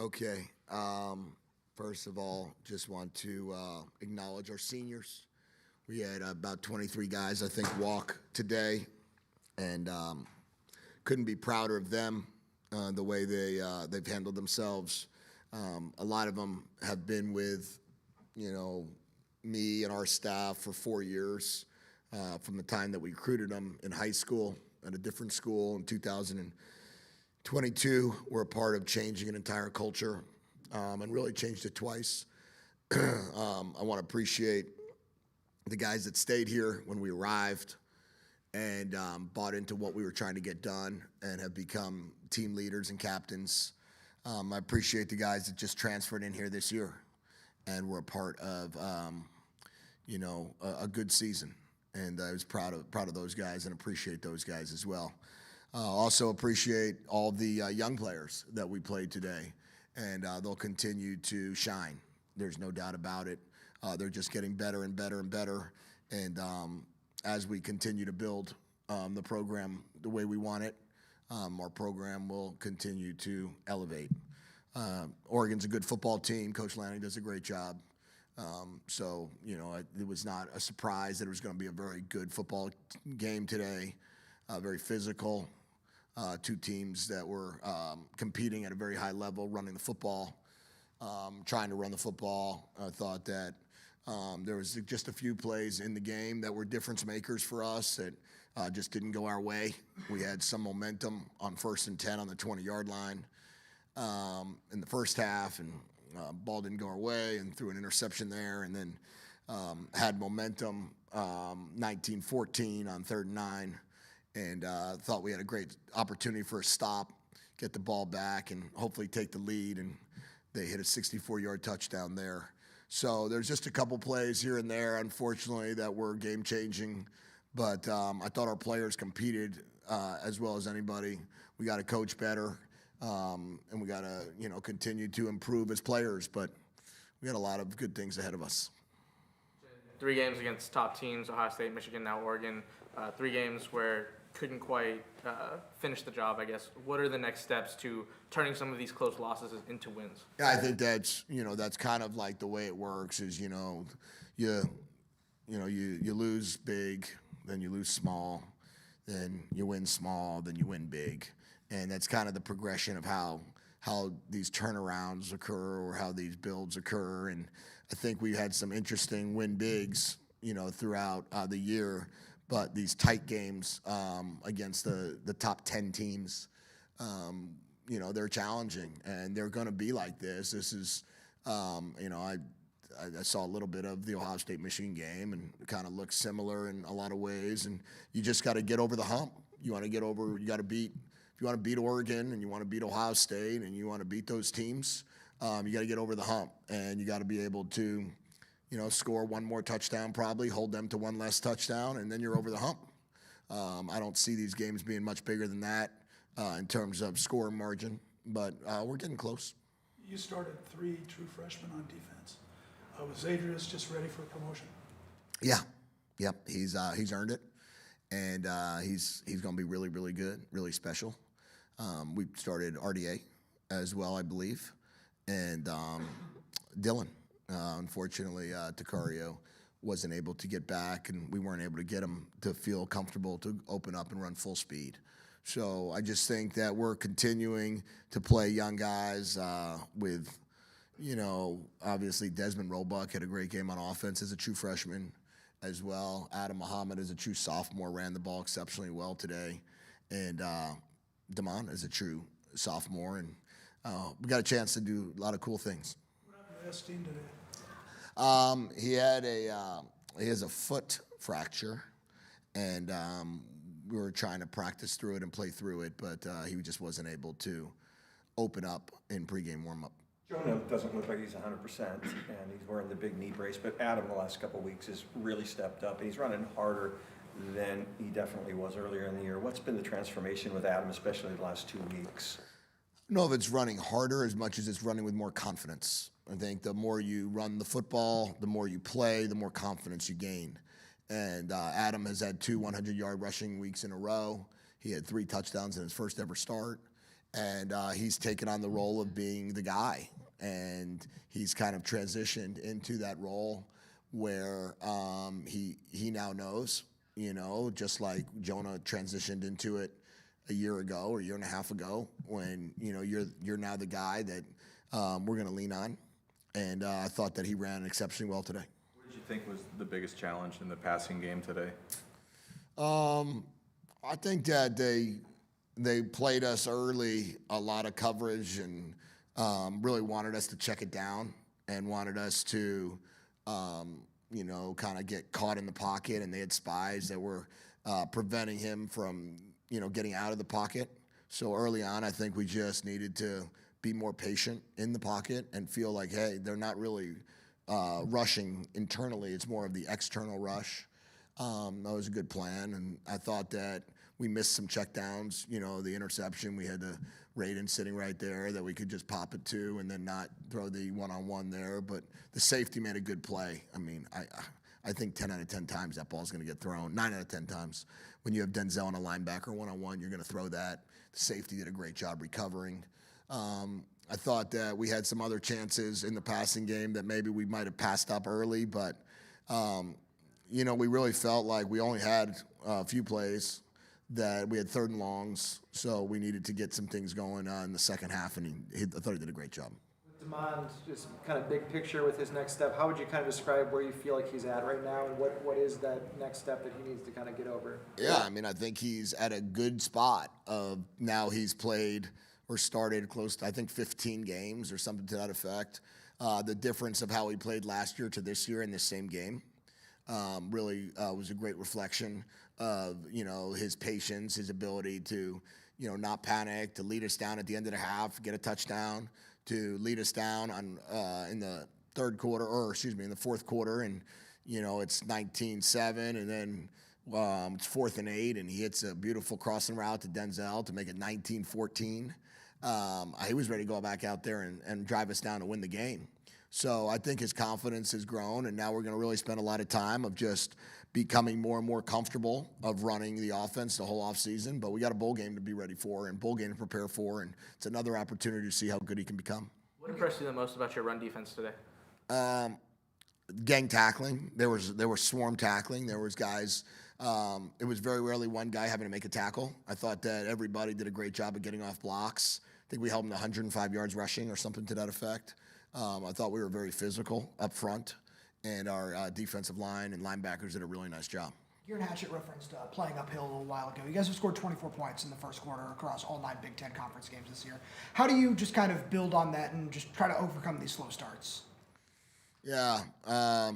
Okay. First of all, just want to acknowledge our seniors. We had about 23 guys, I think, walk today, and couldn't be prouder of them, the way they've handled themselves. A lot of them have been with, me and our staff for 4 years, from the time that we recruited them in high school at a different school in 2022. We're a part of changing an entire culture, and really changed it twice. I want to appreciate the guys that stayed here when we arrived and bought into what we were trying to get done and have become team leaders and captains. I appreciate the guys that just transferred in here this year and were a part of, a good season. And I was proud of those guys and appreciate those guys as well. Also appreciate all the young players that we played today, and they'll continue to shine. There's no doubt about it. They're just getting better and better and better. And as we continue to build the program the way we want it, our program will continue to elevate. Oregon's a good football team. Coach Lanning does a great job. It was not a surprise that it was going to be a very good football game today, very physical. Two teams that were competing at a very high level, running the football, trying to run the football. I thought that there was just a few plays in the game that were difference makers for us that just didn't go our way. We had some momentum on 1st and 10 on the 20-yard line in the first half, and ball didn't go our way and threw an interception there, and then had momentum 19-14 on 3rd and 9, and thought we had a great opportunity for a stop, get the ball back, and hopefully take the lead, and they hit a 64-yard touchdown there. So there's just a couple plays here and there, unfortunately, that were game-changing, but I thought our players competed as well as anybody. We got to coach better, and we got to, continue to improve as players, but we got a lot of good things ahead of us. 3 games against top teams, Ohio State, Michigan, now Oregon. 3 games where couldn't quite finish the job, I guess. What are the next steps to turning some of these close losses into wins? Yeah, I think that's kind of like the way it works is, you lose big, then you lose small, then you win small, then you win big. And that's kind of the progression of how these turnarounds occur or how these builds occur. And I think we had some interesting win bigs, throughout the year. But these tight games against the top 10 teams, they're challenging, and they're going to be like this. This is, I saw a little bit of the Ohio State-Michigan game, and it kind of looks similar in a lot of ways. And you just got to get over the hump. You got to beat. If you want to beat Oregon and you want to beat Ohio State and you want to beat those teams, you got to get over the hump, and you got to be able to, score one more touchdown, probably hold them to one less touchdown, and then you're over the hump. I don't see these games being much bigger than that in terms of score margin, but we're getting close. You started 3 true freshmen on defense. Was Adrius just ready for promotion? Yeah, yep. He's earned it, and he's going to be really, really good, really special. We started RDA as well, I believe, and Dylan. Unfortunately, Takario wasn't able to get back, and we weren't able to get him to feel comfortable to open up and run full speed. So I just think that we're continuing to play young guys with, obviously Desmond Roebuck had a great game on offense as a true freshman as well. Adam Muhammad as a true sophomore ran the ball exceptionally well today. And Damon as a true sophomore. And we got a chance to do a lot of cool things. What happened to S team today? He has a foot fracture, and we were trying to practice through it and play through it, but he just wasn't able to open up in pregame warm-up. Jonah doesn't look like he's 100%, and he's wearing the big knee brace, but Adam the last couple of weeks has really stepped up, and he's running harder than he definitely was earlier in the year. What's been the transformation with Adam, especially the last 2 weeks? I don't know if it's running harder as much as it's running with more confidence. I think the more you run the football, the more you play, the more confidence you gain. And Adam has had 2 100-yard rushing weeks in a row. He had 3 touchdowns in his first ever start. And he's taken on the role of being the guy. And he's kind of transitioned into that role where he now knows, just like Jonah transitioned into it a year ago or a year and a half ago, when you're now the guy that we're going to lean on. And I thought that he ran exceptionally well today. What did you think was the biggest challenge in the passing game today? I think that they played us early, a lot of coverage, and really wanted us to check it down and wanted us to, kind of get caught in the pocket. And they had spies that were preventing him from, getting out of the pocket. So early on, I think we just needed to be more patient in the pocket and feel like, hey, they're not really rushing internally. It's more of the external rush. That was a good plan. And I thought that we missed some checkdowns. The interception, we had the Raiden sitting right there that we could just pop it to and then not throw the one-on-one there. But the safety made a good play. I mean, I think 10 out of 10 times that ball's going to get thrown. 9 out of 10 times. When you have Denzel and a linebacker one-on-one, you're going to throw that. The safety did a great job recovering. I thought that we had some other chances in the passing game that maybe we might have passed up early, but, we really felt like we only had a few plays that we had 3rd and longs, so we needed to get some things going in the second half, and I thought he did a great job. Demond, just kind of big picture with his next step, how would you kind of describe where you feel like he's at right now, and what is that next step that he needs to kind of get over? Yeah, I mean, I think he's at a good spot of now he's played or started close to, I think, 15 games or something to that effect. The difference of how he played last year to this year in the same game really was a great reflection of, his patience, his ability to, not panic, to lead us down at the end of the half, get a touchdown, to lead us down on in the in the fourth quarter, and, it's 19-7, and then it's 4th and 8, and he hits a beautiful crossing route to Denzel to make it 19-14. He was ready to go back out there and drive us down to win the game. So I think his confidence has grown, and now we're going to really spend a lot of time of just becoming more and more comfortable of running the offense the whole offseason. But we got a bowl game to be ready for and bowl game to prepare for, and it's another opportunity to see how good he can become. What impressed you the most about your run defense today? Gang tackling. There was swarm tackling. There was guys. It was very rarely one guy having to make a tackle. I thought that everybody did a great job of getting off blocks. I think we held them to 105 yards rushing or something to that effect. I thought we were very physical up front, and our defensive line and linebackers did a really nice job. Garen Hatchett referenced playing uphill a little while ago. You guys have scored 24 points in the first quarter across all 9 Big Ten conference games this year. How do you just kind of build on that and just try to overcome these slow starts? Yeah, I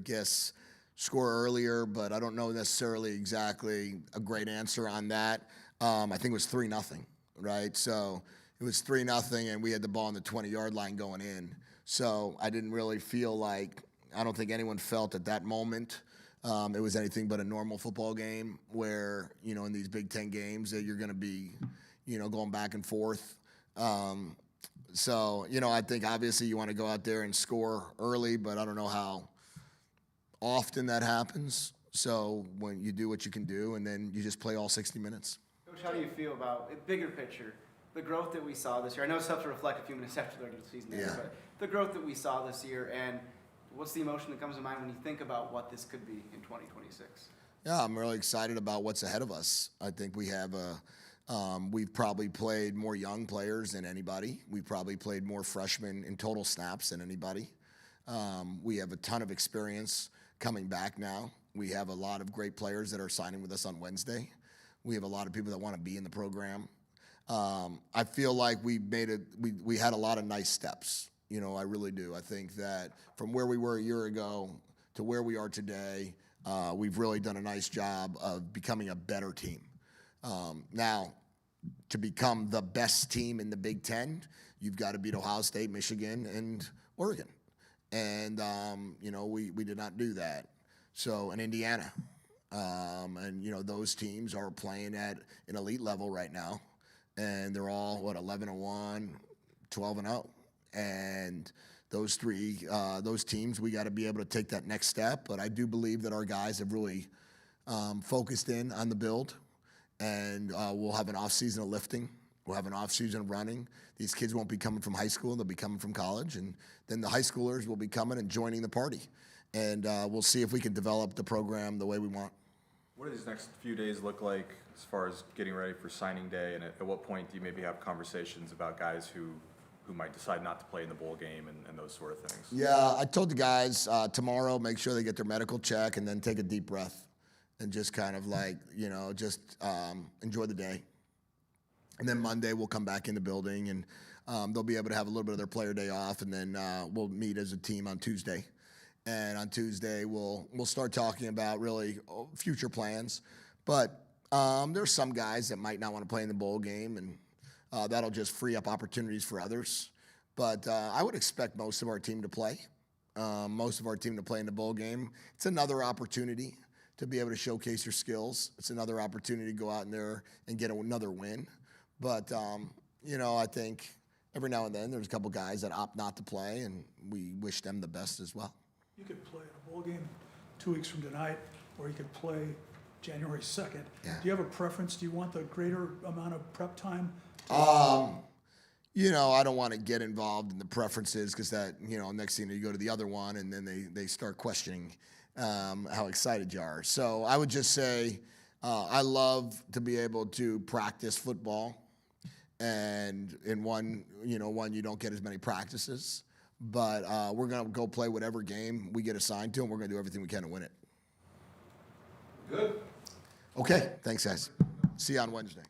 guess score earlier, but I don't know necessarily exactly a great answer on that. I think it was 3-0, right? So it was 3-0, and we had the ball on the 20-yard line going in. So I didn't really feel like, I don't think anyone felt at that moment it was anything but a normal football game where, in these Big Ten games that you're going to be, going back and forth. So, I think obviously you want to go out there and score early, but I don't know how often that happens. So when you do what you can do, and then you just play all 60 minutes. Coach, how do you feel about, bigger picture, the growth that we saw this year? I know it's tough to reflect a few minutes after the regular season, but the growth that we saw this year, and what's the emotion that comes to mind when you think about what this could be in 2026? Yeah, I'm really excited about what's ahead of us. I think we have we've probably played more young players than anybody. We've probably played more freshmen in total snaps than anybody. We have a ton of experience coming back now. We have a lot of great players that are signing with us on Wednesday. We have a lot of people that want to be in the program. I feel like we had a lot of nice steps. I really do. I think that from where we were a year ago to where we are today, we've really done a nice job of becoming a better team. Now, to become the best team in the Big Ten, you've got to beat Ohio State, Michigan, and Oregon. And, we did not do that. So, and Indiana. Those teams are playing at an elite level right now. And they're all, 11-1, 12-0. And those teams, we got to be able to take that next step. But I do believe that our guys have really focused in on the build. and we'll have an off season of lifting. We'll have an off season of running. These kids won't be coming from high school; they'll be coming from college, and then the high schoolers will be coming and joining the party. And we'll see if we can develop the program the way we want. What do these next few days look like as far as getting ready for signing day? And at what point do you maybe have conversations about guys who might decide not to play in the bowl game and those sort of things? Yeah, I told the guys tomorrow, make sure they get their medical check and then take a deep breath and just kind of like, just enjoy the day. And then Monday we'll come back in the building and they'll be able to have a little bit of their player day off, and then we'll meet as a team on Tuesday. And on Tuesday we'll start talking about really future plans. But there's some guys that might not want to play in the bowl game, and that'll just free up opportunities for others. But I would expect most of our team to play. Most of our team to play in the bowl game. It's another opportunity to be able to showcase your skills. It's another opportunity to go out in there and get another win. But, I think every now and then there's a couple guys that opt not to play, and we wish them the best as well. You could play in a bowl game 2 weeks from tonight, or you could play January 2nd. Yeah. Do you have a preference? Do you want the greater amount of prep time? I don't want to get involved in the preferences, because that, next thing you go to the other one and then they start questioning how excited you are. So I would just say I love to be able to practice football, and in one you don't get as many practices, but we're going to go play whatever game we get assigned to, and we're going to do everything we can to win it. Good. Okay, thanks guys. See you on Wednesday.